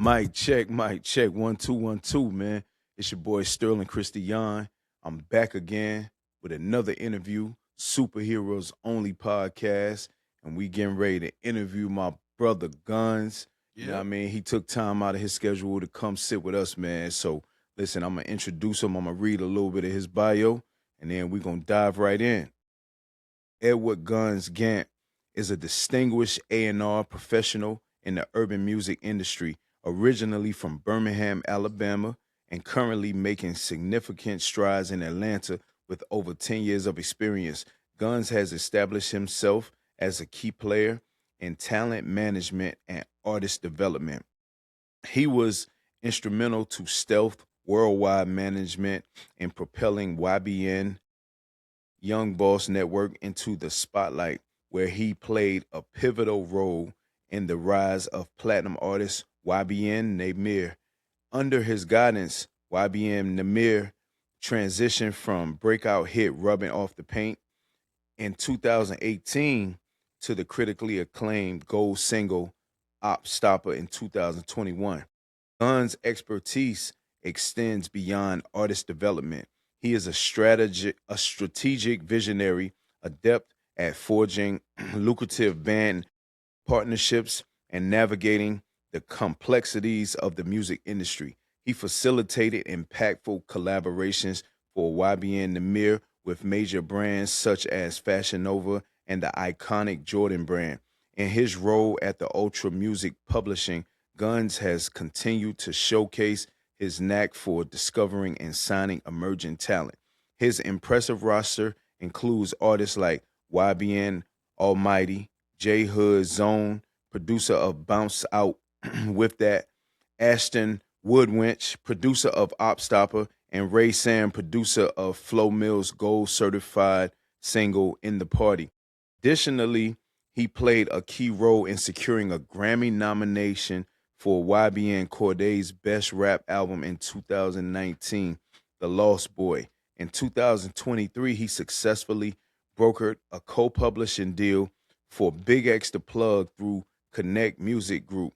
Mic check. 1 2 1 2, man. It's your boy Sterling Christian. I'm back again with another interview, Superheroes Only podcast. And we getting ready to interview my brother Gunnz. You know what I mean? He took time out of his schedule to come sit with us, man. So listen, I'm gonna introduce him. I'm gonna read a little bit of his bio, and then we're gonna dive right in. Edward Gunnz Gant is a distinguished A&R professional in the urban music industry, originally from Birmingham, Alabama, and currently making significant strides in Atlanta with over 10 years of experience. Gunnz has established himself as a key player in talent management and artist development. He was instrumental to Stealth Worldwide Management in propelling YBN Young Boss Network into the spotlight, where he played a pivotal role in the rise of platinum artist Ybn Nahmir. Under his guidance, Ybn Nahmir transitioned from breakout hit Rubbing Off the Paint in 2018 to the critically acclaimed gold single Op Stopper in 2021. Gunn's expertise extends beyond artist development. He is a strategic visionary, adept at forging lucrative band partnerships and navigating the complexities of the music industry. He facilitated impactful collaborations for YBN Nahmir with major brands such as Fashion Nova and the iconic Jordan brand. In his role at the Ultra Music Publishing, Gunnz has continued to showcase his knack for discovering and signing emerging talent. His impressive roster includes artists like YBN Almighty, J Hood Zone, producer of Bounce Out with that, Ashton Woodwinch, producer of Op Stopper, and Ray Sam, producer of Flo Mill's gold certified single In the Party. Additionally, he played a key role in securing a Grammy nomination for YBN Cordae's Best Rap Album in 2019, The Lost Boy. In 2023, he successfully brokered a co-publishing deal for Big X to Plug through Connect Music Group,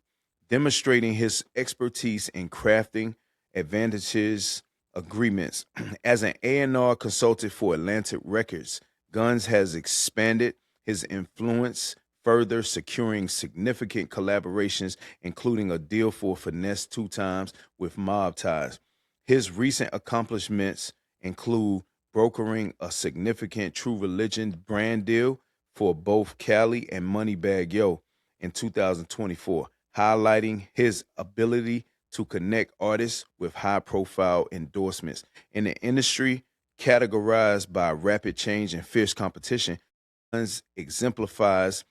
demonstrating his expertise in crafting advantages agreements. As an A&R consultant for Atlantic Records, Gunnz has expanded his influence further, securing significant collaborations, including a deal for Finnesse 2 tymes with Mob Ties. His recent accomplishments include brokering a significant True Religion brand deal for both Cali and Moneybagg Yo in 2024, highlighting his ability to connect artists with high-profile endorsements. In the industry categorized by rapid change and fierce competition, Gunnz exemplifies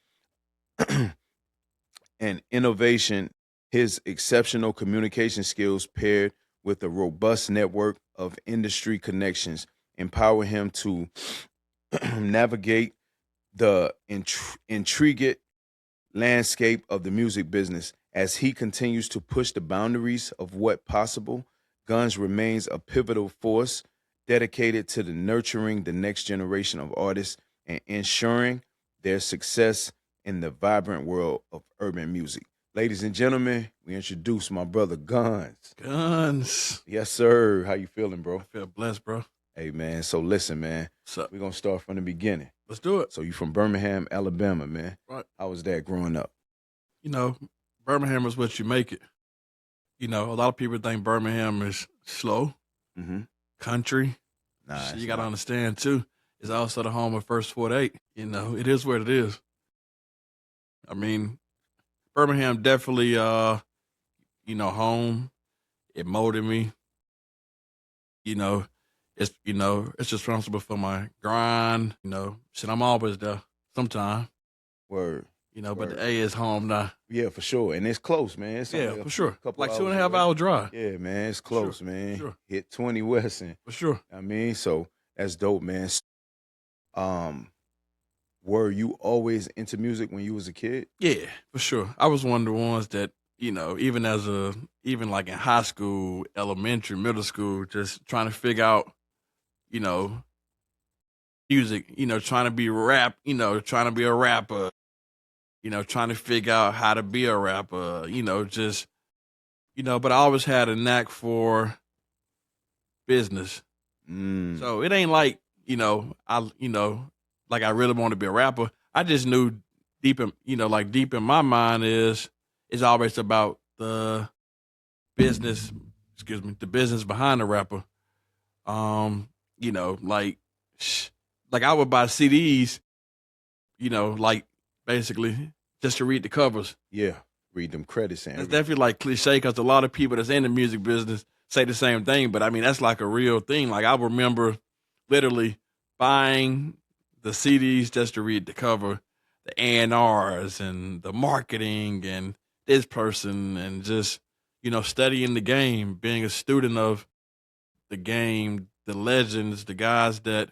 and innovation. His exceptional communication skills paired with a robust network of industry connections empower him to navigate the intricate landscape of the music business. As he continues to push the boundaries of what possible, Gunnz remains a pivotal force dedicated to nurturing the next generation of artists and ensuring their success in the vibrant world of urban music. Ladies and gentlemen, we introduce my brother Gunnz. Gunnz. Yes, sir. How you feeling, bro? I feel blessed, bro. Hey, man. So listen, man. What's up? We're going to start from the beginning. Let's do it. So you from Birmingham, Alabama, man. Right. How was that growing up? You know, Birmingham is what you make it. You know, a lot of people think Birmingham is slow, country. Nah, You got to understand, too, it's also the home of First 48. You know, it is what it is. I mean, Birmingham definitely, home. It molded me. It's responsible for my grind. Shit, I'm always there sometime. Word. But the A is home now. Yeah, for sure. And it's close, man. It's For sure. Couple like hours 2.5 away. hour drive. Yeah, man. It's close, man. For sure. Hit 20 West. And, For sure. I mean, so that's dope, man. Were you always into music when you was a kid? Yeah, for sure. I was one of the ones that, even like in high school, elementary, middle school, just trying to figure out, music, trying to be trying to be a rapper, trying to figure out how to be a rapper, just but I always had a knack for business. Mm. So it ain't like, like I really want to be a rapper. I just knew deep in my mind is always about the business, the business behind the rapper. Um, like I would buy CDs, like basically just to read the covers. Yeah, read them credits and That's everything. definitely like cliche because a lot of people that's in the music business say the same thing. But I mean, that's like a real thing. Like I remember literally buying the CDs just to read the cover, the A&Rs and the marketing and this person and just, studying the game, being a student of the game, the legends, the guys that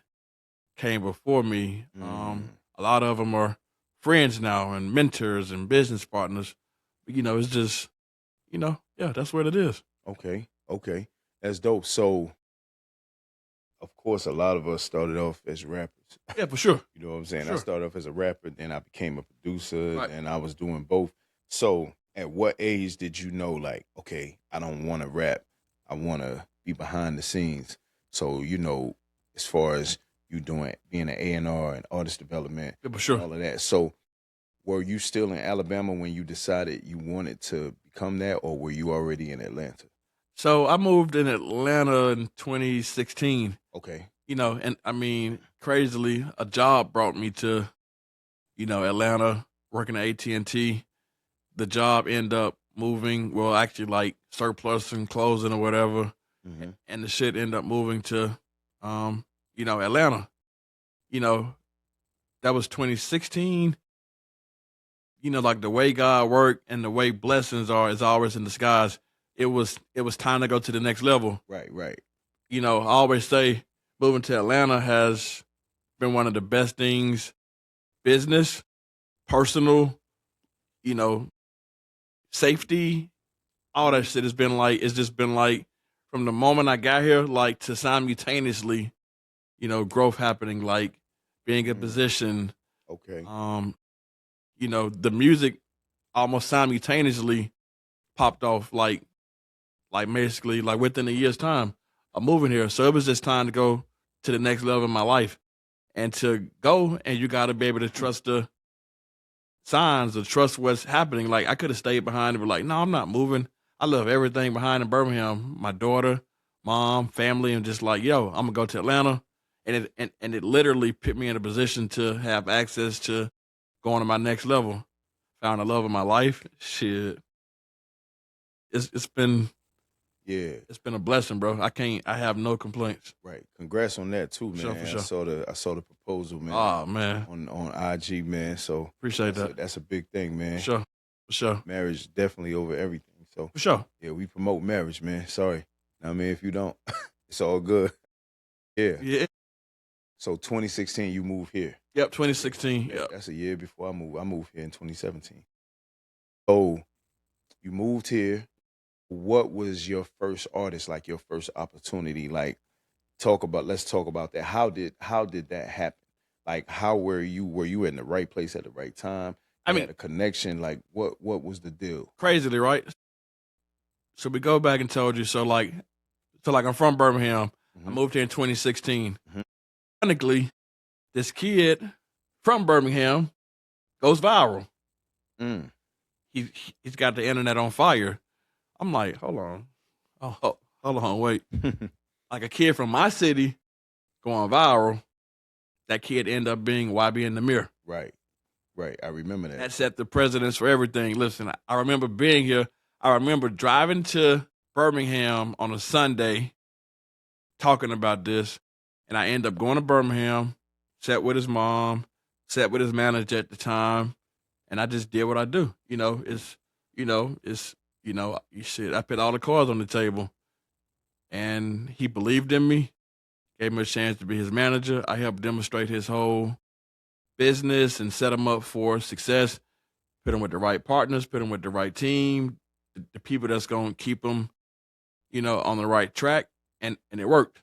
came before me. A lot of them are friends now and mentors and business partners. But, it's just, yeah, that's what it is. Okay, okay, that's dope. So, of course, a lot of us started off as rappers. Yeah, for sure. You know what I'm saying? Sure. I started off as a rapper, then I became a producer, Right. and I was doing both. So, at what age did you know, like, okay, I don't want to rap, I want to be behind the scenes? So, as far as you being an A&R and artist development, Yeah, for sure. all of that. So, were you still in Alabama when you decided you wanted to become that, or were you already in Atlanta? So I moved in Atlanta in 2016, Okay. and I mean, crazily, a job brought me to, Atlanta, working at AT&T. The job ended up moving, well, actually like surplus and closing or whatever. Mm-hmm. And the shit ended up moving to, Atlanta. That was 2016. Like the way God worked and the way blessings is always in disguise. It was time to go to the next level. Right, right. I always say moving to Atlanta has been one of the best things, business, personal, safety, all that shit has been like, it's just been like from the moment I got here, like to simultaneously, growth happening, like being in position. Okay. The music almost simultaneously popped off like basically like within a year's time of moving here. So it was just time to go to the next level in my life. And to go, and you got to be able to trust the signs or trust what's happening. Like I could have stayed behind and be like, no, I'm not moving. I love everything behind in Birmingham, my daughter, mom, family, and just like, yo, I'm gonna go to Atlanta. And it literally put me in a position to have access to going to my next level. Found the love of my life. Shit. It's been Yeah. It's been a blessing, bro. I have no complaints. Right. Congrats on that too, man. For sure. I saw the proposal, man. Oh man. On IG, man. So Appreciate that. That's a big thing, man. For sure. Marriage definitely over everything. So For sure. yeah, we promote marriage, man. Sorry. I mean, if you don't, it's all good. Yeah. Yeah. So 2016, you moved here. Yep, 2016. Yep. That's a year before I moved. I moved here in 2017. So you moved here. What was your first artist, like your first opportunity? Like let's talk about that. How did that happen? Like how were you in the right place at the right time? You had a connection. Like what was the deal? Crazily, right? So we go back and told you, so I'm from Birmingham. Mm-hmm. I moved here in 2016. Mm-hmm. Ironically, this kid from Birmingham goes viral. He's got the internet on fire. I'm like, hold on. Oh, hold on, wait. Like a kid from my city going viral, that kid ended up being Ybn Nahmir. Right. I remember that. That set the precedence for everything. Listen, I remember being here. I remember driving to Birmingham on a Sunday talking about this, and I ended up going to Birmingham, sat with his mom, sat with his manager at the time, and I just did what I do. I put all the cards on the table, and he believed in me, gave me a chance to be his manager. I helped demonstrate his whole business and set him up for success, put him with the right partners, put him with the right team, the people that's going to keep him, on the right track. And it worked.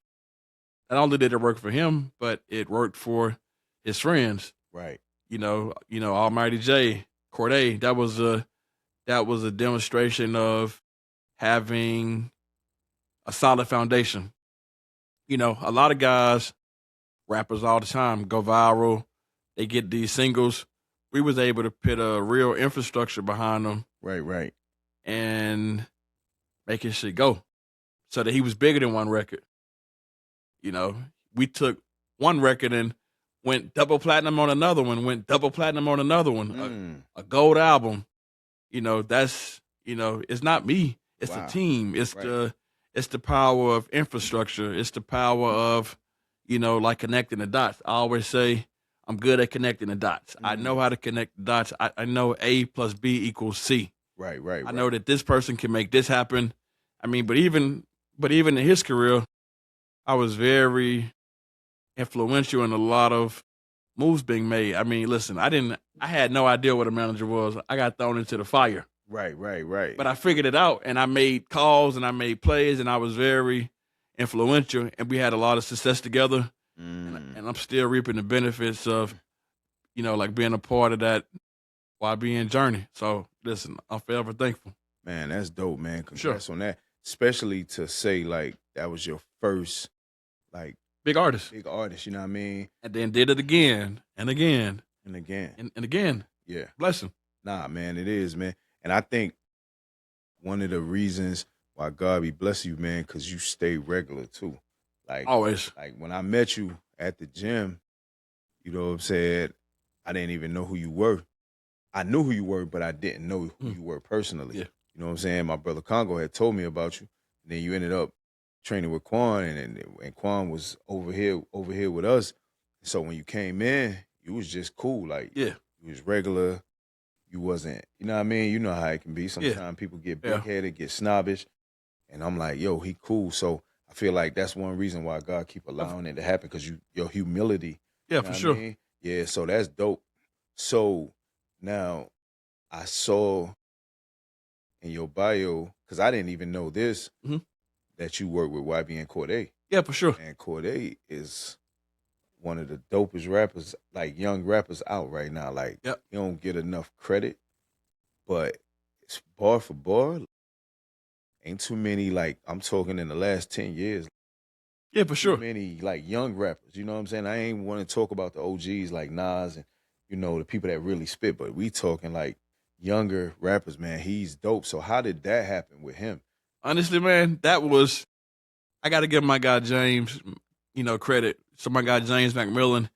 Not only did it work for him, but it worked for his friends. Right. Almighty J, Cordae, that was a demonstration of having a solid foundation. You know, a lot of guys, rappers all the time, go viral. They get these singles. We was able to put a real infrastructure behind them Right. and making shit go so that he was bigger than one record. You know, we took one record and went double platinum on another one, went double platinum on another one, a gold album. You know, that's, you know, it's not me. It's the team. It's the power of infrastructure. It's the power of, you know, like connecting the dots. I always say I'm good at connecting the dots. I know how to connect the dots. I know A plus B equals C. Right. I know that this person can make this happen. I mean, but even in his career, I was very influential in a lot of moves being made. I mean, listen, I had no idea what a manager was. I got thrown into the fire. Right. But I figured it out, and I made calls, and I made plays, and I was very influential, and we had a lot of success together. And I'm still reaping the benefits of, you know, like being a part of that YBN journey. So, listen, I'm forever thankful. Man, that's dope, man. Congrats on that. Especially to say, like, that was your first, like, big artist, you know what I mean? And then did it again and again. And again. And again. Yeah. Blessing. Nah, man, it is, man. And I think one of the reasons why God be bless you, man, because you stay regular, too. Like, always. Like, when I met you at the gym, you know what I'm saying, I didn't even know who you were. I knew who you were, but I didn't know who you were personally. Yeah. You know what I'm saying? My brother Congo had told me about you. And then you ended up training with Quan, and Quan was over here with us. So when you came in, you was just cool. Like, yeah, you was regular. You wasn't, you know what I mean? You know how it can be. Sometimes people get big-headed, get snobbish. And I'm like, yo, he cool. So I feel like that's one reason why God keep allowing it to happen, because your humility. Yeah, you know for sure. I mean? Yeah, so that's dope. So now I saw in your bio, because I didn't even know this, that you work with YBN Cordae. Yeah, for sure. And Cordae is one of the dopest rappers, like young rappers out right now. Like, you don't get enough credit, but it's bar for bar. Ain't too many, like, I'm talking in the last 10 years. Yeah, for sure. Too many, like, young rappers, you know what I'm saying? I ain't want to talk about the OGs like Nas and, you know, the people that really spit, but we talking, like, younger rappers, man. He's dope. So how did that happen with him? Honestly, man, I got to give my guy James, you know, credit. So my guy James McMillan,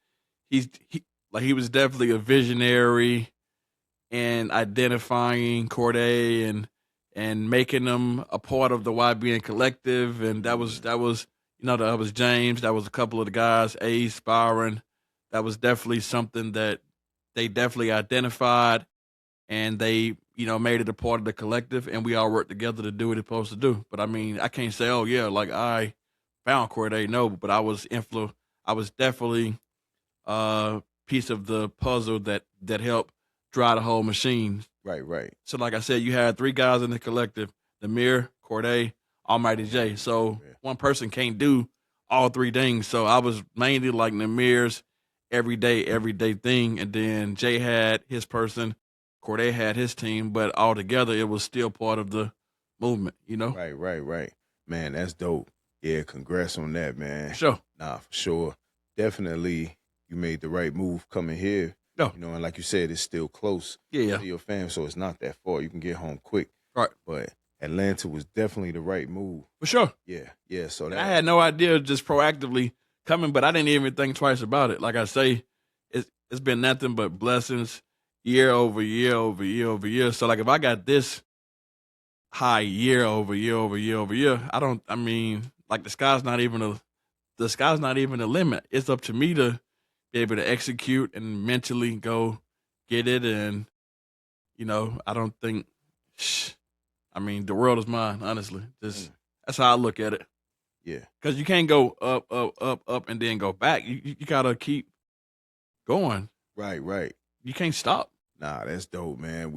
he was definitely a visionary in identifying Cordae and making them a part of the YBN collective. And that was you know, that was James. That was a couple of the guys, Ace, Byron. That was definitely something that they definitely identified, and they, you know, made it a part of the collective, and we all worked together to do what it's supposed to do. But I mean, I can't say, oh yeah, like I found Cordae, no, but I was definitely a piece of the puzzle that helped drive the whole machine. Right. So like I said, you had three guys in the collective: Nahmir, Cordae, Almighty J. So one person can't do all three things. So I was mainly like Nahmir's everyday thing, and then Jay had his person, Cordae had his team, but all together it was still part of the movement, you know? Right. Man, that's dope. Yeah, congrats on that, man. For sure. Nah, for sure. Definitely you made the right move coming here. No. You know, and like you said, it's still close to your fam, so it's not that far. You can get home quick. Right. But Atlanta was definitely the right move. For sure. Yeah. So I had no idea, just proactively coming, but I didn't even think twice about it. Like I say, it's been nothing but blessings year over year. So like if I got this high year over year, I mean, like the sky's not even a limit. It's up to me to be able to execute and mentally go get it. And, you know, I don't think, I mean, the world is mine, honestly. That's how I look at it. Yeah. Because you can't go up, and then go back. You got to keep going. Right. You can't stop. Nah, that's dope, man.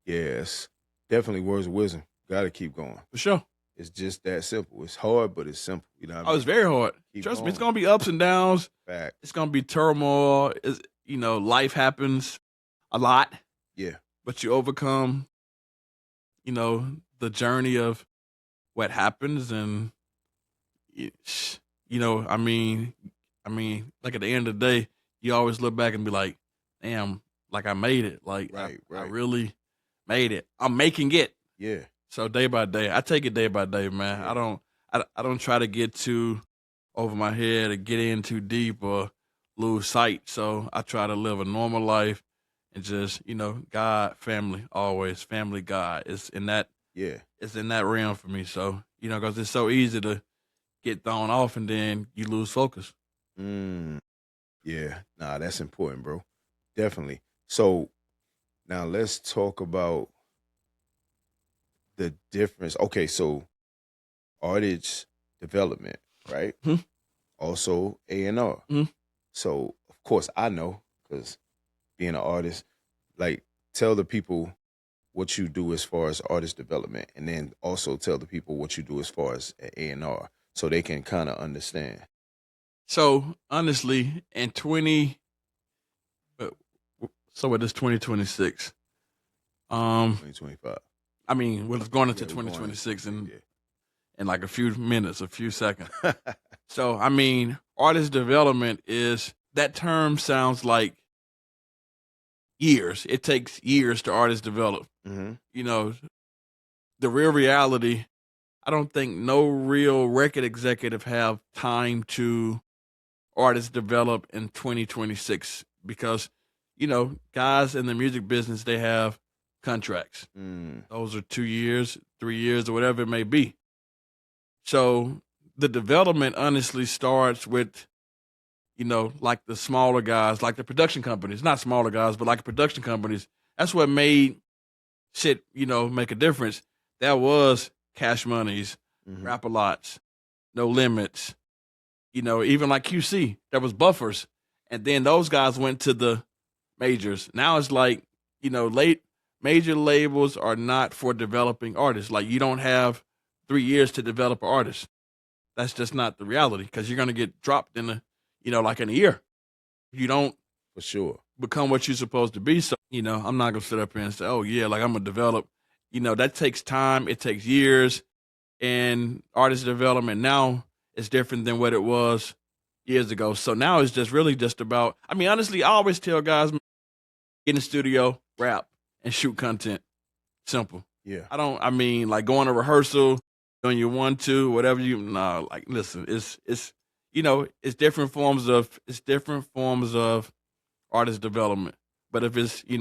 It's definitely words of wisdom. Got to keep going. For sure. It's just that simple. It's hard, but it's simple. You know what I mean? It's very hard. Trust me, it's going to be ups and downs. Fact. It's going to be turmoil. You know, life happens a lot. Yeah. But you overcome, you know, the journey of what happens, and like at the end of the day, you always look back and be like, damn, like I made it. Like Right. I really made it. I'm making it. Yeah. So day by day, I take it day by day, man. Yeah. I don't try to get too over my head or get in too deep or lose sight. So I try to live a normal life and just, God, family, always family, God. It's in that Yeah. realm for me. So, because it's so easy to get thrown off and then you lose focus. Yeah. Nah, that's important, bro. Definitely. So now let's talk about the difference. Okay, so artist development, right? Mhm. Also A&R. Mhm. So of course I know because being an artist, like tell the people what you do as far as artist development, and then also tell the people what you do as far as A&R, so they can kind of understand. So honestly, in 20, uh, so it is 2026. 2025. I mean, well, it's going into Yeah, we're going into 2026 26, in like a few minutes, a few seconds. yeah. So, I mean, artist development that term sounds like years. It takes years to artist develop. Mm-hmm. The real reality, I don't think no real record executive have time to artist develop in 2026 because, guys in the music business, they have contracts. Those are 2 years, 3 years, or whatever it may be. So the development honestly starts with, like the smaller guys, like the production companies, not smaller guys, but like production companies. That's what made shit, make a difference. That was Cash Money's, Mm-hmm. Rap-A-Lots, No Limits, even like QC, there was buffers. And then those guys went to the majors. Now it's like, major labels are not for developing artists. Like you don't have 3 years to develop an artist. That's just not the reality because you're going to get dropped like in a year. You don't For sure. become what you're supposed to be. So, I'm not going to sit up here and say, oh, yeah, like I'm going to develop. That takes time. It takes years. And artist development now is different than what it was years ago. So now it's just really just about, honestly, I always tell guys, get in the studio, rap, and shoot content. Simple. Yeah. Like going to rehearsal, doing your 1, 2, whatever like listen, it's it's different forms of artist development. But if it's, you're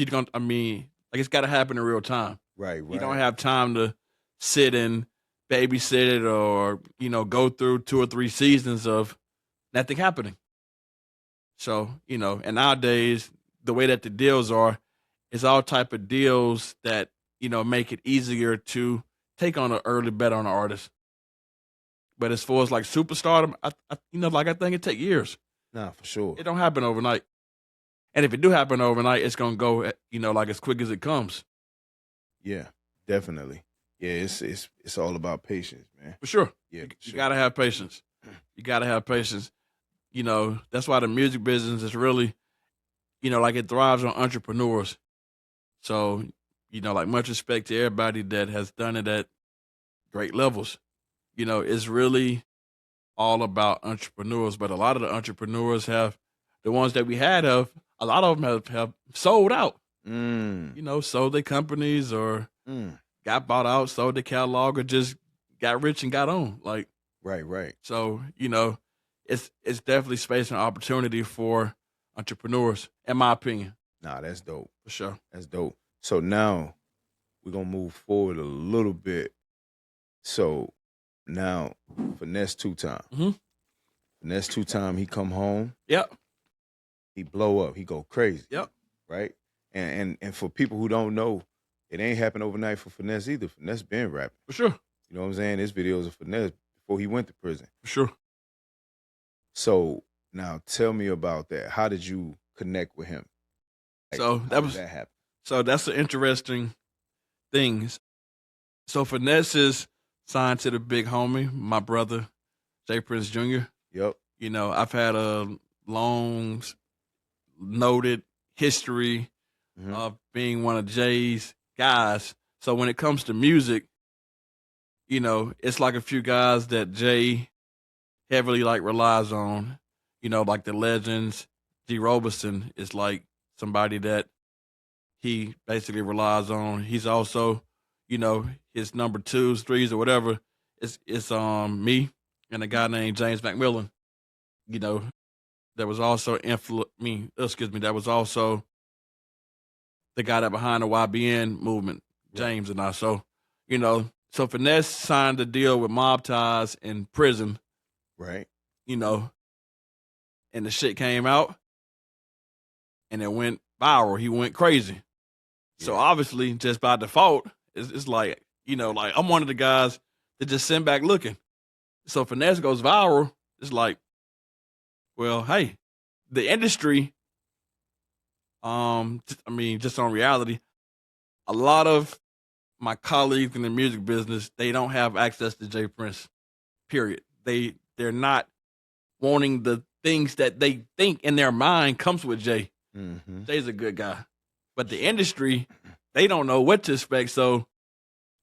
going like it's gotta happen in real time. Right. You don't have time to sit and babysit it or, go through 2 or 3 seasons of nothing happening. So, and nowadays the way that the deals are, it's all type of deals that, make it easier to take on an early bet on an artist. But as far as like superstardom, I think it take years. Nah, for sure. It don't happen overnight. And if it do happen overnight, it's gonna go, like as quick as it comes. Yeah, definitely. Yeah, it's all about patience, man. For sure. Yeah, You gotta have patience. You gotta have patience. That's why the music business is really, like it thrives on entrepreneurs. So, like much respect to everybody that has done it at great levels. It's really all about entrepreneurs, but a lot of the entrepreneurs the ones that we have, a lot of them have sold out. Sold their companies or got bought out, sold their catalog, or just got rich and got on. Like, right. So, it's definitely space and opportunity for entrepreneurs, in my opinion. Nah, that's dope. For sure. That's dope. So now we're gonna move forward a little bit. So now Finnesse 2 time. Mm-hmm. Finnesse 2 time, he come home. Yep. He blow up. He go crazy. Yep. Right? And for people who don't know, it ain't happened overnight for Finnesse either. Finnesse been rapping. For sure. You know what I'm saying? This videos of Finnesse before he went to prison. For sure. So now tell me about that. How did you connect with him? Like, So how did that happen? So that's the interesting things. So Finnesse is signed to the big homie, my brother, J Prince Jr. Yep. I've had a long noted history of being one of Jay's guys. So when it comes to music, it's like a few guys that Jay heavily like relies on, like the legends. G. Roberson is like somebody that he basically relies on. He's also, his number twos, threes, or whatever. It's me and a guy named James McMillan. You know, that was also that was also the guy that behind the YBN movement, James and I. So, so Finnesse signed a deal with Mob Ties in prison. Right. And the shit came out and it went viral. He went crazy. Yeah. So obviously, just by default, it's like, like I'm one of the guys that just send back looking. So Finnesse goes viral. It's like, well, hey, the industry, just on reality, a lot of my colleagues in the music business, they don't have access to J. Prince, period. They're not wanting the things that they think in their mind comes with Jay. Mm-hmm. Jay's a good guy. But the industry, they don't know what to expect. So,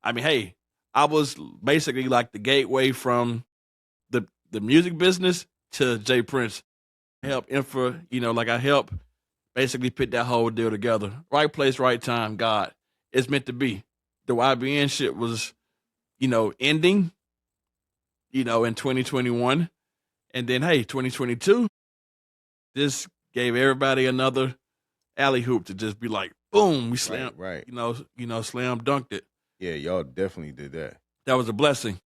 hey, I was basically like the gateway from the music business to J. Prince. I help basically put that whole deal together. Right place, right time, God. It's meant to be. The YBN shit was, ending, in 2021. And then, hey, 2022, this gave everybody another alley hoop to just be like, boom, we slam, right. Slam dunked it. Yeah, y'all definitely did that. That was a blessing.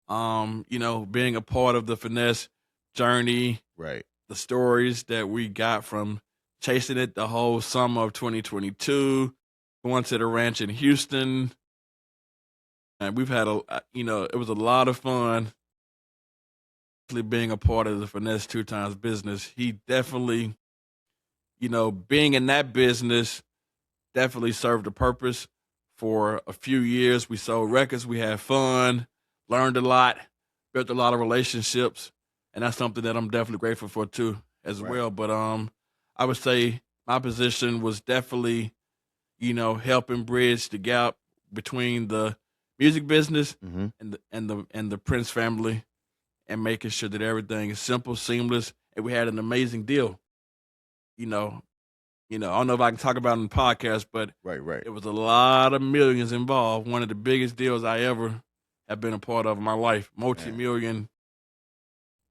Being a part of the Finnesse journey, right? The stories that we got from chasing it the whole summer of 2022, going to the ranch in Houston, and we've had it was a lot of fun. Being a part of the Finnesse 2 Tymes business, he definitely, being in that business definitely served a purpose for a few years. We sold records, we had fun, learned a lot, built a lot of relationships, and that's something that I'm definitely grateful for too, as well. But I would say my position was definitely, helping bridge the gap between the music business and the Prince family, and making sure that everything is simple, seamless, and we had an amazing deal. I don't know if I can talk about it in the podcast, but it was a lot of millions involved. One of the biggest deals I ever have been a part of in my life. Multi-million,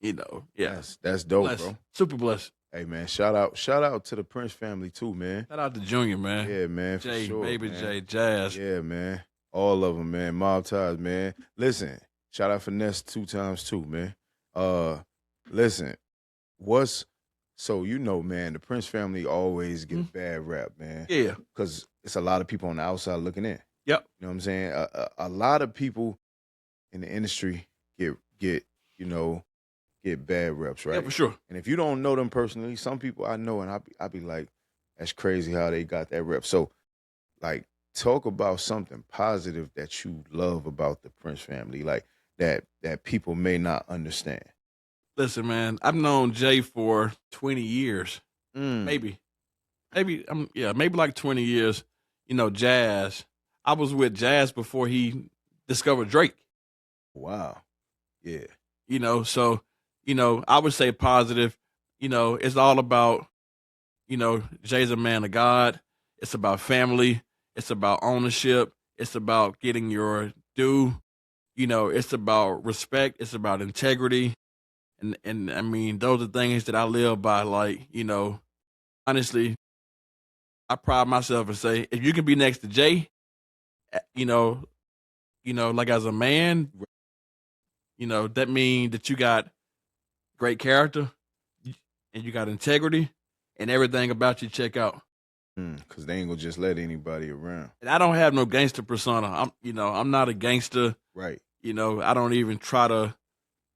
That's dope, blessed. Bro. Super blessed. Hey, man, shout out to the Prince family too, man. Shout out to Junior, man. Yeah, man, Jay, for sure, baby man. Jay, Jazz. Yeah, man. All of them, man. Mob Ties, man. Listen, shout out Finnesse 2 Tymes too, man. Listen, man, the Prince family always get a bad rap, man. Yeah. Because it's a lot of people on the outside looking in. Yep. You know what I'm saying? A lot of people in the industry get bad reps, right? Yeah, for sure. And if you don't know them personally, some people I know, and I be like, that's crazy how they got that rep. So, like, talk about something positive that you love about the Prince family, like that people may not understand. Listen, man, I've known Jay for 20 years, maybe like 20 years. Jazz. I was with Jazz before he discovered Drake. Wow. Yeah. So, I would say positive. It's all about, Jay's a man of God. It's about family. It's about ownership. It's about getting your due. It's about respect. It's about integrity. And those are things that I live by. Like, honestly, I pride myself and say, if you can be next to Jay, like as a man, that means that you got great character and you got integrity and everything about you check out. Because they ain't gonna just let anybody around. And I don't have no gangster persona. I'm not a gangster. Right. I don't even try to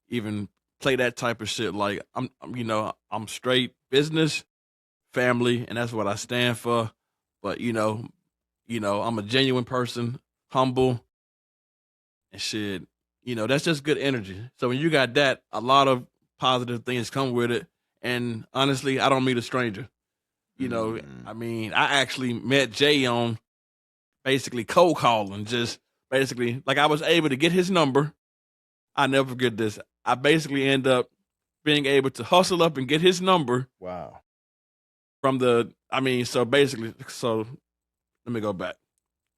even play that type of shit. Like I'm straight business, family, and that's what I stand for. But I'm a genuine person, humble, and shit. That's just good energy. So when you got that, a lot of positive things come with it. And honestly, I don't meet a stranger. I actually met Jay on basically cold calling, just basically, like I was able to get his number. I never forget this. I basically end up being able to hustle up and get his number Wow. from the. I mean, so basically, so let me go back.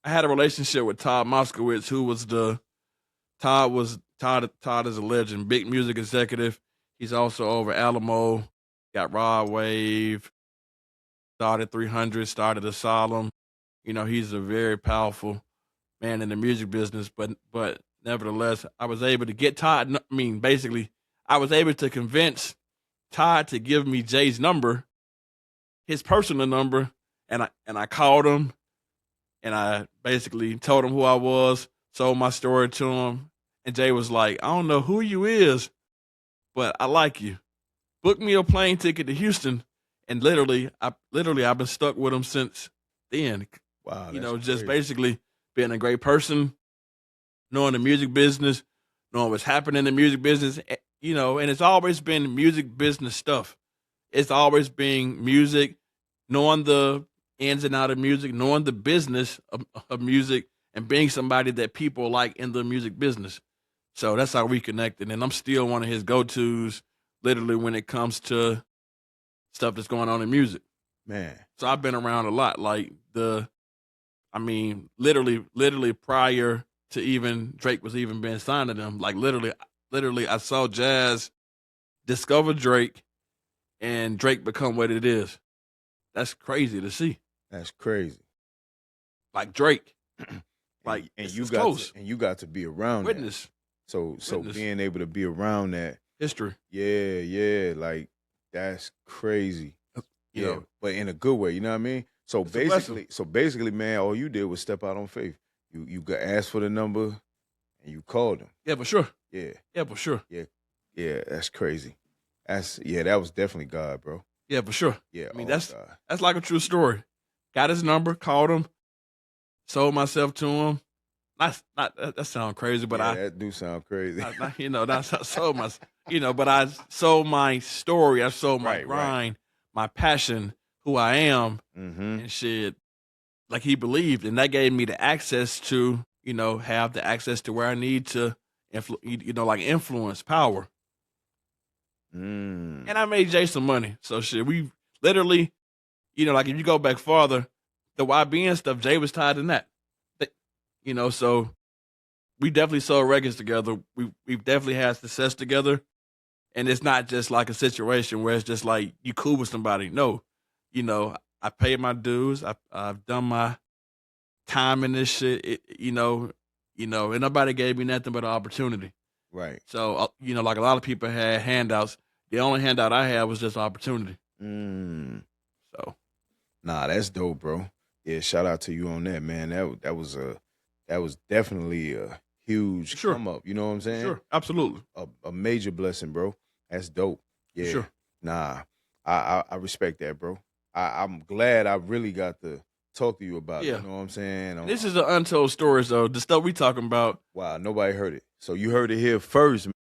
I had a relationship with Todd Moskowitz, who was Todd is a legend, big music executive. He's also over Alamo, got Rod Wave, started 300, started Asylum. You know, he's a very powerful man in the music business, but nevertheless, I was able to get Todd. I mean, basically, I was able to convince Todd to give me Jay's number, his personal number, and I called him, and I basically told him who I was, sold my story to him, and Jay was like, "I don't know who you is, but I like you. Book me a plane ticket to Houston." And I've been stuck with him since then. Wow. You know, That's just crazy. basically being a great person, knowing the music business, knowing what's happening in the music business, you know, and it's always been music business stuff. It's always been music, knowing the ins and out of music, knowing the business of music, and being somebody that people like in the music business. So that's how we connected. And I'm still one of his go-tos, literally, when it comes to stuff that's going on in music. Man. So I've been around a lot. Like literally prior to even Drake was even being signed to them, like literally I saw Jazz discover Drake and Drake become what it is. That's crazy to see. That's crazy. Like Drake. And it's you close. you got to be around Witness. that. So Witness. being able to be around that. History. Yeah, like that's crazy. You know, but in a good way, you know what I mean? So It's a blessing. basically, man, all you did was step out on faith. You got asked for the number and you called him. Yeah, for sure. Yeah. Yeah, for sure. Yeah, that's crazy. That was definitely God, bro. Yeah, for sure. Yeah. I mean, all that's God. like a true story. Got his number, called him, sold myself to him. That sounds crazy, but that do sound crazy. That's I sold my, but I sold my story. I sold my Right. grind, my passion, who I am, Mm-hmm. and shit. Like he believed, and that gave me the access to, have the access to where I need to, influence, power. Mm. And I made Jay some money. So shit, we literally, like if you go back farther, the YBN stuff, Jay was tied in that. So we definitely sold records together. We've definitely had success together. And it's not just like a situation where it's just like you cool with somebody. No, I paid my dues. I've done my time in this shit. And nobody gave me nothing but an opportunity. Right. So like a lot of people had handouts. The only handout I had was just opportunity. Mm. So, nah, that's dope, bro. Yeah, shout out to you on that, man. That was definitely a huge come up. You know what I'm saying? Sure, absolutely. A major blessing, bro. That's dope. Yeah. Sure. Nah, I respect that, bro. I'm glad I really got to talk to you about it. You know what I'm saying? This is an untold story, so the stuff we talking about. Wow, nobody heard it. So you heard it here first, man.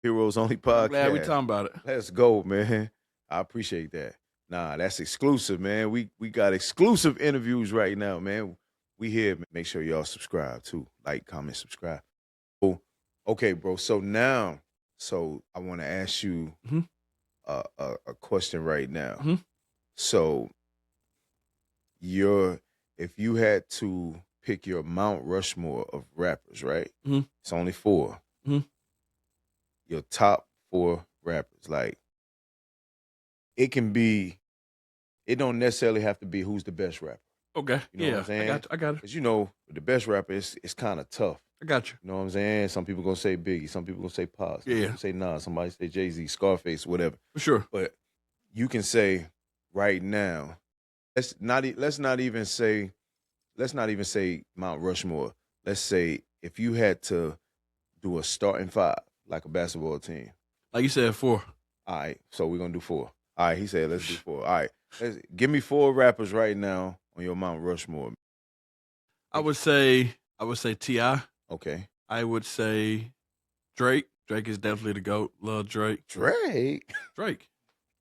Heroes Only Podcast. I'm glad we talking about it. Let's go, man. I appreciate that. Nah, that's exclusive, man. We got exclusive interviews right now, man. We here. Make sure y'all subscribe too. Like, comment, subscribe. Oh, okay, bro. So now, I want to ask you a question right now. Mm-hmm. So, if you had to pick your Mount Rushmore of rappers, right? Mm-hmm. It's only 4. Mm-hmm. Your top 4 rappers, like it don't necessarily have to be who's the best rapper. Okay. You know what I'm saying? I got it. Because the best rapper is kind of tough. I got you. You know what I'm saying? Some people gonna say Biggie, some people gonna say Pop, some people say Nas, somebody say Jay-Z, Scarface, whatever. For sure. But you can say right now, let's not even say Mount Rushmore. Let's say if you had to do a starting 5 like a basketball team. Like you said, 4. All right, so we're gonna do 4. All right, he said let's do 4. All right, give me 4 rappers right now on your Mount Rushmore. I would say T.I. Okay. I would say Drake. Drake is definitely the GOAT. Love Drake. Drake.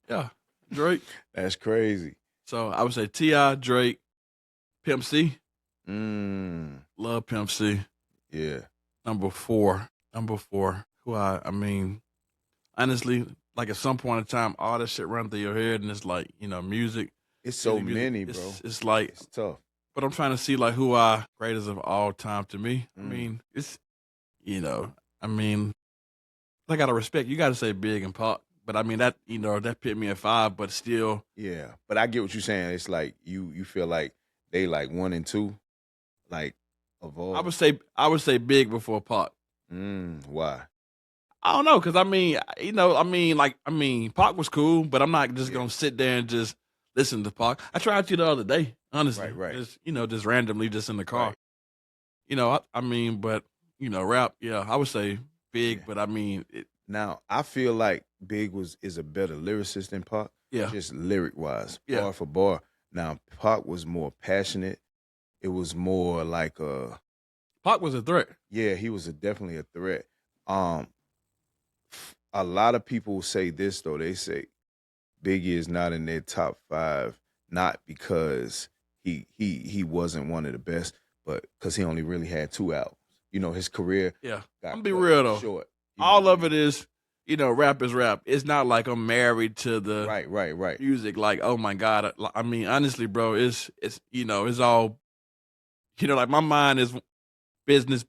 Yeah, Drake. That's crazy. So I would say T.I., Drake, Pimp C. Love Pimp C. Yeah. Number four. I mean, honestly, like at some point in time, all this shit run through your head, and it's like, music. It's so Music. many, bro. It's like, It's tough. but I'm trying to see like who are greatest of all time to me. I Mm. mean, it's, I mean, I gotta respect. You gotta say Big and Pac, but I mean that, that put me at 5, but still, Yeah. But I get what you're saying. It's like you feel like they like 1 and 2, like of all. I would say Big before Pac. Why? I don't know, cause I mean, Pac was cool, but I'm not just gonna sit there and just listen to Pac. I tried to the other day, honestly, Right. just randomly, just in the car. Right. I mean, but rap, yeah, I would say Big, Yeah. but I mean, Now I feel like Big is a better lyricist than Pac. yeah, Just lyric wise, Yeah. bar for bar. Now Pac was more passionate. It was more like Pac was a threat. yeah, he was definitely a threat. A lot of people say this though. They say Biggie is not in their top 5, not because he wasn't one of the best, but because he only really had 2 albums. His career Yeah, got I'm be cut real though. short. All of it is, rap is rap. It's not like I'm married to the Right. music. Like, oh my god. I mean, honestly, bro, it's it's all, like my mind is business.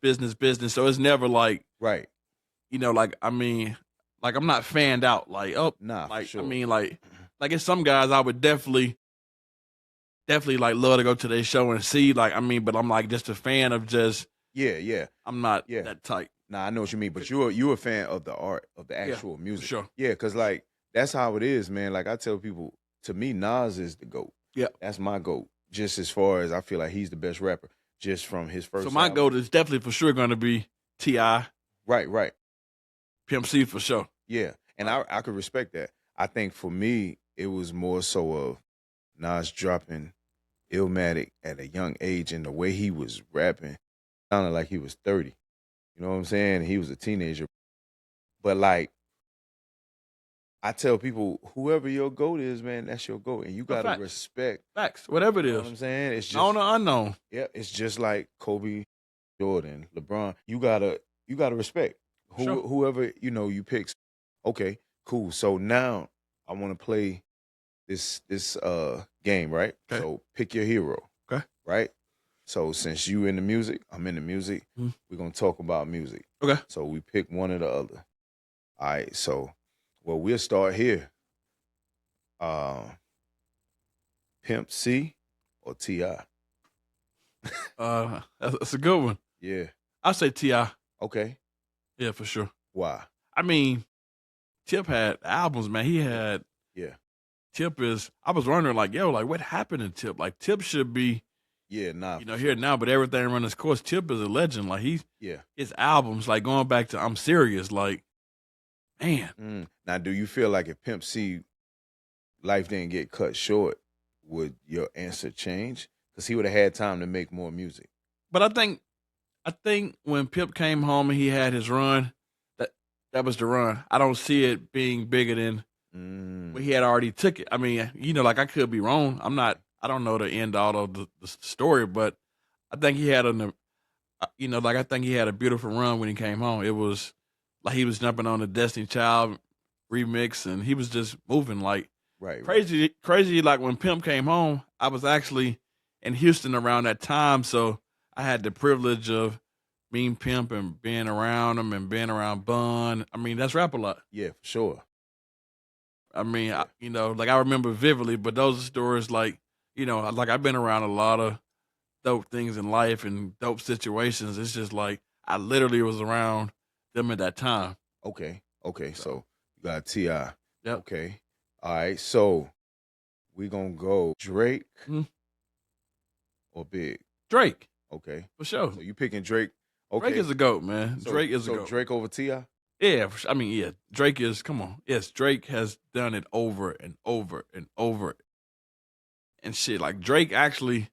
So it's never like, Right. like I mean, like I'm not fanned out. Like, oh, Nah, for like sure. I mean, like it's some guys I would definitely like love to go to their show and see. Like, I mean, but I'm like just a fan of just. Yeah. I'm not Yeah. that tight. Nah, I know what you mean, but you're a fan of the art, of the actual For music. sure. Yeah, because like that's how it is, man. Like I tell people, to me, Nas is the GOAT. Yeah. That's my GOAT. Just as far as I feel like he's the best rapper, just from his first So my album. goal is definitely for sure going to be T.I., Right. Pimp C for sure. Yeah. And I could respect that. I think for me, it was more so of Nas dropping Illmatic at a young age, and the way he was rapping sounded like he was 30. You know what I'm saying? He was a teenager. But like, I tell people, whoever your GOAT is, man, that's your GOAT. And you gotta Facts. respect. Facts, whatever it You know is. what I'm saying? It's just Known or unknown. yeah, it's just like Kobe, Jordan, LeBron. You gotta respect Sure. whoever you pick. Okay, cool. So now I want to play this game, right? Okay. So pick your hero. Okay. Right. So since you in the music, I'm in the music. Mhm. We're gonna talk about music. Okay. So we pick one or the other. All right. So we'll start here. Pimp C or T.I.? That's a good one. Yeah. I say T.I. Okay. Yeah, for sure. Why? I mean, Tip had albums, man. He had. Yeah. Tip is. I was wondering, like, yo, like, what happened to Tip? Like, Tip should be. Yeah. Nah. Here now, but everything run its course. Tip is a legend. Like Yeah. his albums, like going back to I'm Serious, like, man. Now, do you feel like if Pimp C life didn't get cut short, would your answer change? Because he would have had time to make more music. But I think when Pip came home and he had his run, that was the run. I don't see it being bigger than when he had already took it. I mean, like I could be wrong. I don't know the end all of the story, but I think he had I think he had a beautiful run when he came home. It was like he was jumping on the Destiny Child remix, and he was just moving like crazy. Like when Pimp came home, I was actually in Houston around that time, so I had the privilege of meeting Pimp and being around him and being around Bun. I mean, that's rap a lot. Yeah, for sure. I mean, like I remember vividly, but those are stories like, like I've been around a lot of dope things in life and dope situations. It's just like I literally was around them at that time. Okay. So you got T.I. Yep. Okay. All right. So we gonna go Drake or Big? Drake. Okay. For sure. So you picking Drake? Okay. Drake is a GOAT, man. So, Drake is a GOAT. Drake over T.I.? Yeah, I mean, yeah. Drake is, come on. Yes, Drake has done it over and over and over. And shit, like Drake actually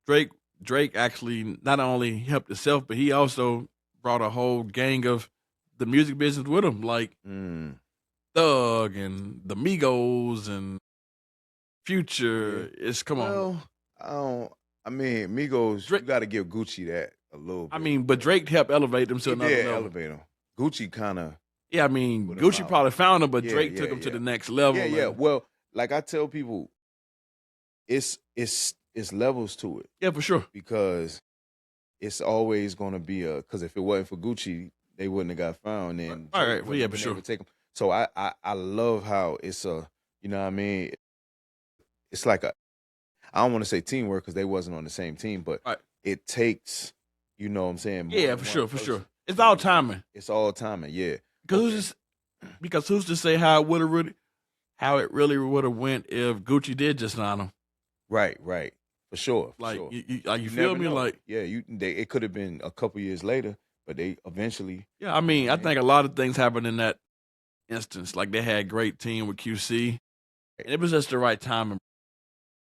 not only helped himself, but he also brought a whole gang of the music business with him, like Thug and the Migos and Future. Yeah. Come on. Well, I mean, Migos, you got to give Gucci that. a little bit. I mean, but Drake helped elevate them to another level. Elevate him. Gucci kind of. Yeah, I mean, Gucci probably found him, but Drake took him to the next level. Yeah. Well, like I tell people, it's levels to it. Yeah, for sure. Because it's always going to be because if it wasn't for Gucci, they wouldn't have got found. And all right, well, yeah, for sure. Take them. So I love how it's you know what I mean? It's like I don't want to say teamwork because they wasn't on the same team, but it takes, you know what I'm saying? Yeah, for sure. It's all timing. It's all timing, yeah. Because who's to say how it really would have went if Gucci did just sign him? Right. For sure. You feel me? Know. Like, yeah, it could have been a couple years later, but they eventually. Yeah, I mean, I think a lot of things happened in that instance. Like they had a great team with QC, and it was just the right time.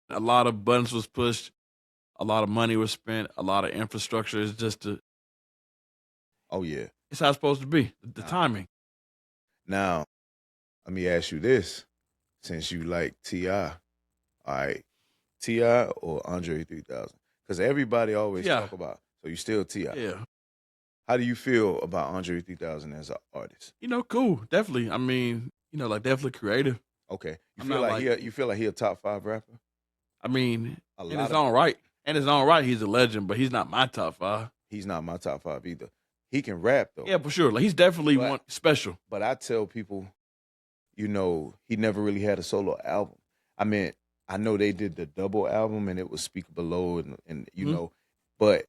A lot of buttons was pushed, a lot of money was spent, a lot of infrastructure is just Oh yeah, it's how it's supposed to be. The timing. Now, let me ask you this: since you like T.I., all right, T.I. or Andre 3000? Because everybody always talk about. So you still T.I. Yeah. How do you feel about Andre 3000 as an artist? Cool, definitely. I mean, like definitely creative. Okay, you feel like he a top 5 rapper? I mean, in his own right. In his own right, he's a legend, but he's not my top 5. He's not my top 5 either. He can rap though. Yeah, for sure. Like he's definitely one special. But I tell people, he never really had a solo album. I mean, I know they did the double album and it was Speak Below and you know, but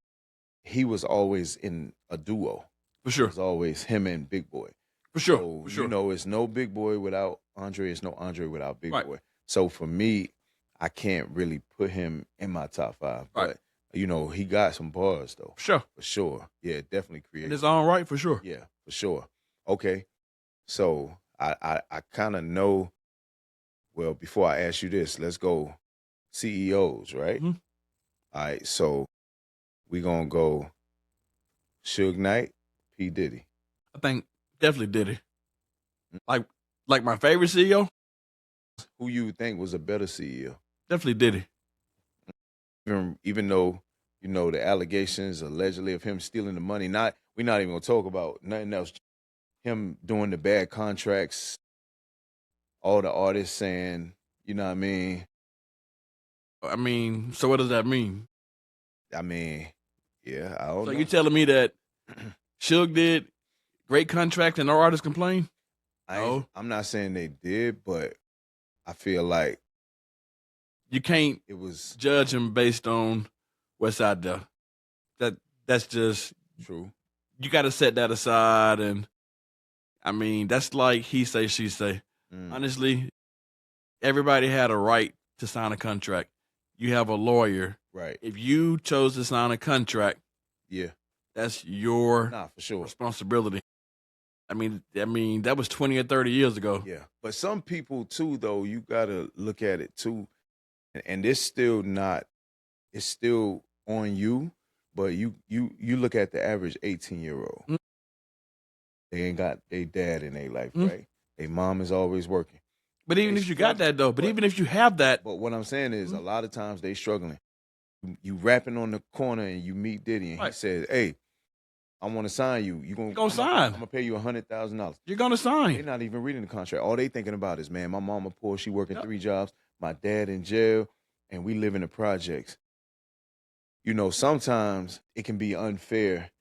he was always in a duo. For sure. It was always him and Big Boy. For sure. So, for sure. It's no Big Boy without Andre. It's no Andre without Big Boy. So for me, I can't really put him in my top 5. But he got some bars though. Sure. For sure. Yeah, definitely creative. In his own right, for sure. Yeah, for sure. Okay. So I kind of know. Well, before I ask you this, let's go CEOs, right? Mm-hmm. All right. So we gonna go Suge Knight, P. Diddy. I think definitely Diddy. Like my favorite CEO. Who you think was a better CEO? Definitely Diddy. Even though the allegations allegedly of him stealing the money, we're not even gonna talk about nothing else. Him doing the bad contracts, all the artists saying, you know what I mean? I mean, so what does that mean? I mean, yeah, I don't know. So you telling me that Suge did great contract and no artists complain? I'm not saying they did, but I feel like you can't judge him based on what's out there. That's just true. You got to set that aside, and I mean that's like he say she say. Honestly, everybody had a right to sign a contract. You have a lawyer, right? If you chose to sign a contract, that's your for sure responsibility. I mean that was 20 or 30 years ago. Yeah, but some people too, though, you gotta look at it too, and it's still on you. But you look at the average 18-year-old. Mm-hmm. They ain't got their dad in their life, right? Their mom is always working. But even if you got that though, even if you have that, but what I'm saying is, a lot of times they struggling. You rapping on the corner and you meet Diddy and he says, "Hey, I want to sign you. You're gonna sign. I'm gonna pay you $100,000. You're gonna sign." They're not even reading the contract. All they thinking about is, man, my mama poor. She working 3 jobs. My dad in jail, and we live in the projects. Sometimes it can be unfair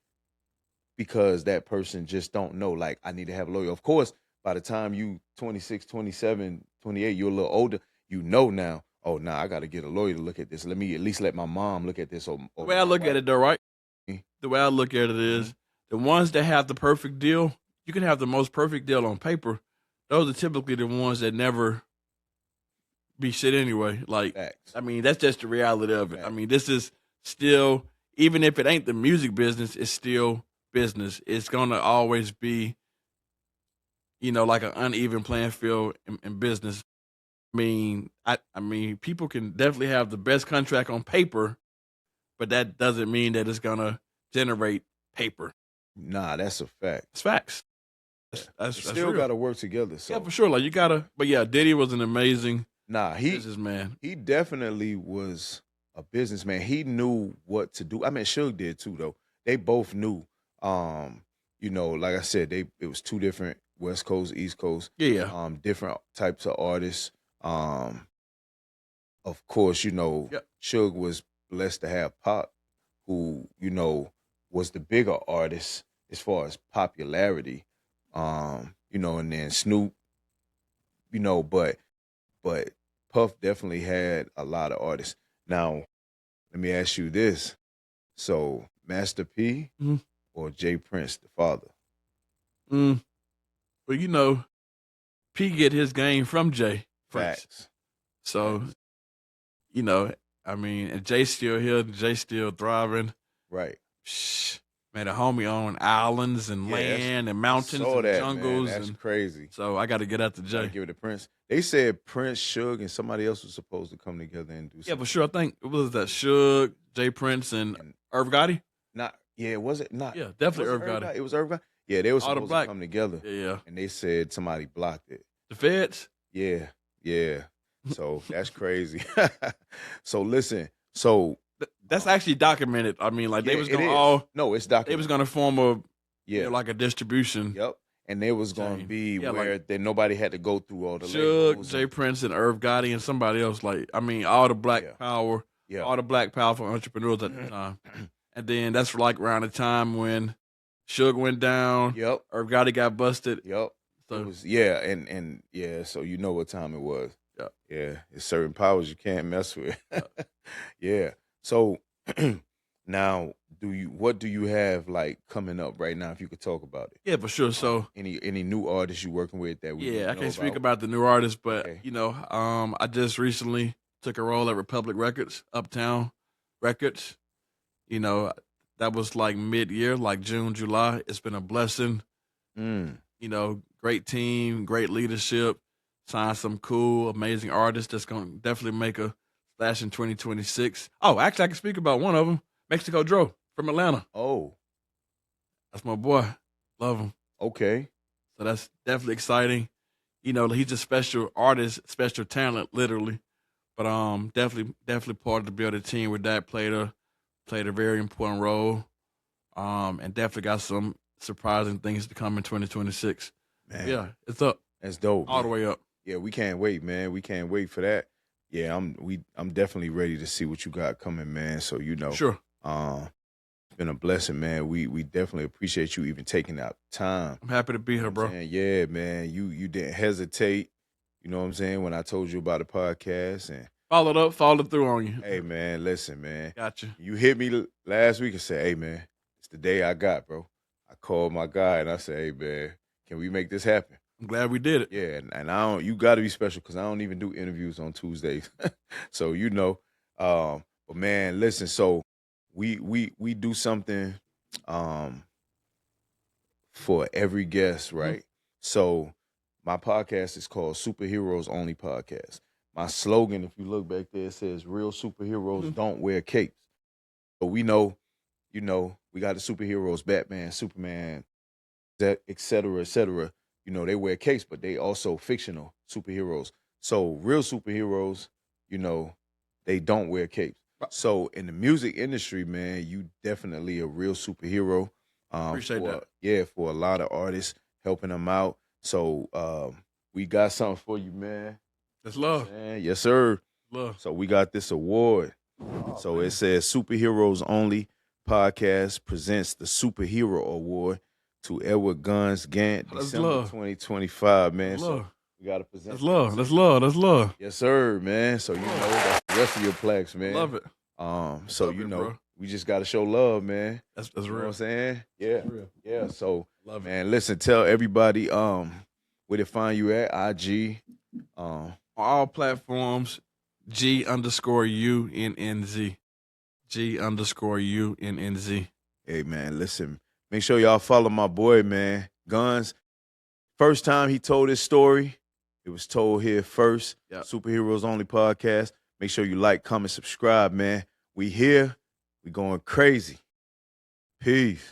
because that person just don't know. Like, I need to have a lawyer. Of course, by the time you 26, 27, 28, you're a little older. Now. Oh, I got to get a lawyer to look at this. Let me at least let my mom look at this. The way I look at it, though, right? The way I look at it is the ones that have the perfect deal, you can have the most perfect deal on paper. Those are typically the ones that never be shit anyway. Like, Facts. I mean, that's just the reality of it. Facts. I mean, this is still, even if it ain't the music business, it's still business. It's going to always be, like an uneven playing field in business. I mean, people can definitely have the best contract on paper, but that doesn't mean that it's gonna generate paper. Nah, that's a fact. It's facts. That's still got to work together. So. Yeah, for sure. Like you gotta. But yeah, Diddy was an amazing. Businessman. He definitely was a businessman. He knew what to do. I mean, Suge did too, though. they both knew. Like I said, it was two different West Coast, East Coast, Yeah. different types of artists. Of course, Yep. Suge was blessed to have Pop, who, was the bigger artist as far as popularity. And then Snoop, but Puff definitely had a lot of artists. Now, let me ask you this. So, Master P Mhm. or Jay Prince, the father? Mm. But P get his game from Jay Prince. Facts. So, and Jay's still here, Jay's still thriving. Right. Man, the homie on islands and land and mountains saw and that, jungles. Man. That's and crazy. So I got to get out to Gotta Jay. give it to Prince. They said Prince, Suge, and somebody else was supposed to come together and do something. Yeah, for sure. I think it was that Suge, Jay Prince, and Irv Gotti. Was it not? Yeah, definitely Irv Gotti. It was Irv Gotti. Yeah, they were All the supposed to come together. Yeah. And they said somebody blocked it. The feds? Yeah. So that's crazy. So listen, that's actually documented. I mean, like they was gonna it's documented. They was gonna form like a distribution. Yep. And they was gonna be where then nobody had to go through all the Suge, Jay Prince, and Irv Gotti, and somebody else. All the black power, all the black powerful entrepreneurs at the time. And then that's around the time when Suge went down. Yep. Irv Gotti got busted. Yep. So, it was, so you know what time it was. Yep. Yeah. It's certain powers you can't mess with. Yeah. So now what do you have coming up right now if you could talk about it? Yeah, for sure. So any new artists you working with that we I can't speak about the new artists, but okay. I just recently took a role at Republic Records, Uptown Records. That was mid-year, June, July. It's been a blessing. Great team, great leadership. Signed some cool, amazing artists that's going to definitely make a splash in 2026. Oh, actually, I can speak about one of them, Mexico Dro from Atlanta. Oh. That's my boy. Love him. Okay. So that's definitely exciting. He's a special artist, special talent, literally. But definitely part of the building team with that played a very important role. And definitely got some surprising things to come in 2026. Man. Yeah, it's up. That's dope. All the way up. Yeah, we can't wait, man. We can't wait for that. Yeah, I'm definitely ready to see what you got coming, man. So Sure. It's been a blessing, man. We definitely appreciate you even taking out time. I'm happy to be here, bro. Yeah, man. You didn't hesitate. You know what I'm saying? When I told you about the podcast and followed through on you. Hey, man, listen, man. Gotcha. You hit me last week and said, hey, man, it's the day I got, bro. I called my guy and I said, hey, man, can we make this happen? I'm glad we did it. Yeah, and you got to be special because I don't even do interviews on Tuesdays. So, but man, listen, so we do something for every guest, right? Mm-hmm. So my podcast is called Superheroes Only Podcast. My slogan, if you look back there, it says real superheroes don't wear capes. So we know, we got the superheroes, Batman, Superman, et cetera, et cetera. They wear capes, but they also fictional superheroes. So real superheroes, they don't wear capes. So in the music industry, man, you definitely a real superhero. Appreciate that. Yeah, for a lot of artists, helping them out. So we got something for you, man. That's love. Yes, sir. Love. So we got this award. It says Superheroes Only Podcast presents the Superhero Award to Edward Gunnz Gant, December 2025, man. So we got to present. That's love. That's love. That's love. Yes, sir, man. So that's the rest of your plaques, man. Love it. So bro. we just got to show love, man. That's real. You know what I'm saying? Yeah. Real. Yeah. So love man, listen, tell everybody where to find you at IG. On all platforms, G_UNNZ. G_UNNZ. Hey man, listen. Make sure y'all follow my boy, man. Gunnz. First time he told his story, it was told here first. Yep. Superheroes Only Podcast. Make sure you like, comment, subscribe, man. We here. We going crazy. Peace.